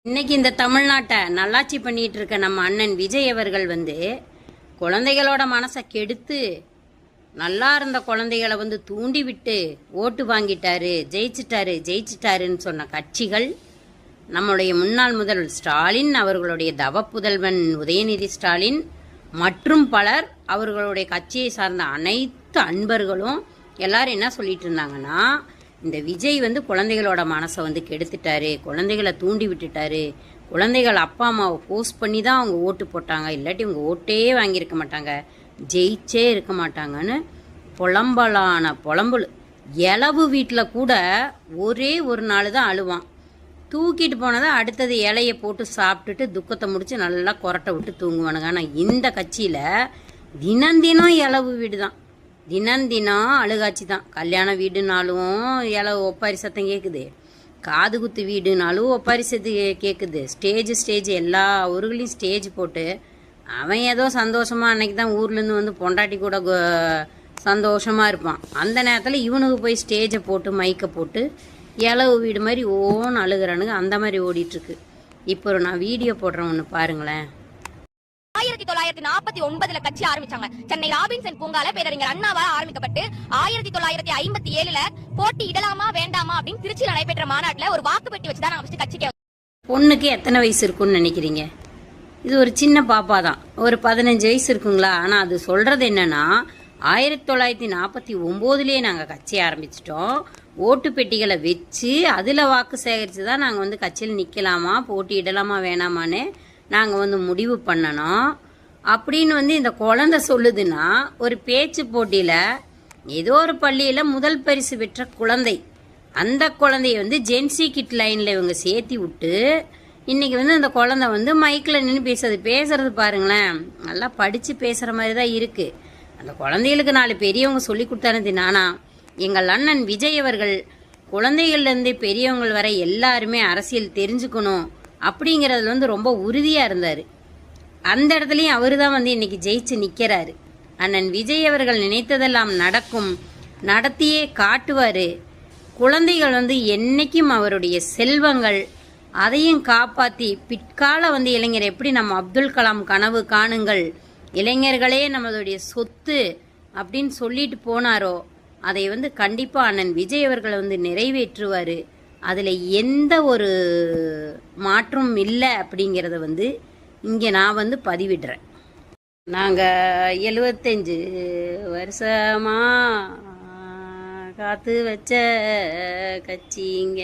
இன்னைக்கு இந்த தமிழ்நாட்டை நல்லாட்சி பண்ணிட்டு இருக்க நம்ம அண்ணன் விஜய் அவர்கள் குழந்தைகளோட மனசை கெடுத்து நல்லா இருந்த குழந்தைகளை தூண்டி விட்டு ஓட்டு வாங்கிட்டாரு, ஜெயிச்சிட்டாருன்னு சொன்ன கட்சிகள் நம்முடைய முன்னாள் முதல்வர் ஸ்டாலின், அவர்களுடைய தவ புதல்வன் உதயநிதி ஸ்டாலின் மற்றும் பலர், அவர்களுடைய கட்சியை சார்ந்த அனைத்து அன்பர்களும் எல்லாரும் என்ன சொல்லிட்டு இருந்தாங்கன்னா, இந்த விஜய் குழந்தைகளோட மனசை கெடுத்துட்டாரு, குழந்தைகளை தூண்டி விட்டுட்டாரு, குழந்தைகள் அப்பா அம்மாவை போஸ்ட் பண்ணி தான் அவங்க ஓட்டு போட்டாங்க, இல்லாட்டி அவங்க ஓட்டே வாங்கியிருக்க மாட்டாங்க, ஜெயிச்சே இருக்க மாட்டாங்கன்னு புலம்பலான புலம்புல். இலவு வீட்டில் கூட ஒரே ஒரு நாள் தான் அழுவான், தூக்கிட்டு போனதை அடுத்தது இலையை போட்டு சாப்பிட்டுட்டு துக்கத்தை முடித்து நல்லா கொரட்டை விட்டு தூங்குவானுங்க. ஆனால் இந்த கட்சியில் தினம் இலவு வீடு தான், தினம் அழுகாட்சி தான். கல்யாண வீடுனாலும் இலவு ஒப்பாரி சத்தம் கேட்குது, காது குத்து வீடுனாலும் ஒப்பாரி சத்தம் கேட்குது, ஸ்டேஜ் எல்லா ஊர்களையும் ஸ்டேஜ் போட்டு அவன் ஏதோ சந்தோஷமாக அன்னைக்கு தான் ஊர்லேருந்து பொண்டாட்டி கூட சந்தோஷமாக இருப்பான். அந்த நேரத்தில் இவனுக்கு போய் ஸ்டேஜை போட்டு மைக்கை போட்டு இலவு வீடு மாதிரி ஓன்னு அழுகிறானுங்க. அந்த மாதிரி ஓடிட்டுருக்கு. இப்போ நான் வீடியோ போடுறேன், ஒன்று பாருங்களேன். 1949 கட்சி ஆரம்பிச்சாங்க. சென்னை ராபின்சன் பூங்கால பேரறிஞர் அண்ணாவால் ஆரம்பிக்கப்பட்டு 1957 போட்டி இடலாமா வேண்டாமா அப்படின்னு திருச்சியில் நடைபெற்ற மாநாட்டில் ஒரு வாக்கு பெட்டி வச்சுதான் நாங்க கட்சிக்கு. பொண்ணுக்கு எத்தனை வயசு இருக்குன்னு நினைக்கிறீங்க? இது ஒரு சின்ன பாப்பா தான், ஒரு 15 வயசு இருக்குங்களா. ஆனால் அது சொல்றது என்னன்னா, 1949 நாங்கள் கட்சி ஆரம்பிச்சிட்டோம், ஓட்டு பெட்டிகளை வச்சு அதில் வாக்கு சேகரித்து தான் நாங்கள் கட்சியில் நிற்கலாமா, போட்டி இடலாமா வேணாமான்னு நாங்கள் முடிவு பண்ணணும் அப்படின்னு இந்த குழந்தை சொல்லுதுன்னா, ஒரு பேச்சு போட்டியில் ஏதோ ஒரு பள்ளியில் முதல் பரிசு பெற்ற குழந்தை, அந்த குழந்தைய ஜென்சி கிட் லைனில் இவங்க சேர்த்தி விட்டு இன்றைக்கி அந்த குழந்தை மைக்கில் நின்று பேசுறது பாருங்களேன், நல்லா படித்து பேசுகிற மாதிரி தான் இருக்குது. அந்த குழந்தைகளுக்கு 4 பெரியவங்க சொல்லி கொடுத்தானது. நானா எங்கள் அண்ணன் விஜய் அவர்கள் குழந்தைகள்லேருந்து பெரியவங்க வரை எல்லாருமே அரசியல் தெரிஞ்சுக்கணும் அப்படிங்கிறதுல ரொம்ப உறுதியாக இருந்தார். அந்த இடத்துலையும் அவர் தான் இன்னைக்கு ஜெயிச்சு நிற்கிறாரு. அண்ணன் விஜய் அவர்கள் நினைத்ததெல்லாம் நடக்கும், நடத்தியே காட்டுவார். குழந்தைகள் என்னைக்கும் அவருடைய செல்வங்கள், அதையும் காப்பாற்றி பிற்கால இளைஞர் எப்படி நம்ம அப்துல் கலாம் கனவு காணுங்கள், இளைஞர்களே நம்மளுடைய சொத்து அப்படின்னு சொல்லிட்டு போனாரோ, அதை கண்டிப்பாக அண்ணன் விஜய் அவர்கள் நிறைவேற்றுவார். அதில் எந்த ஒரு மாற்றமும் இல்லை அப்படிங்கிறத இங்கே நான் பதிவிடுறேன். நாங்கள் 75 வருஷமாக காத்து வச்ச கட்சிங்க.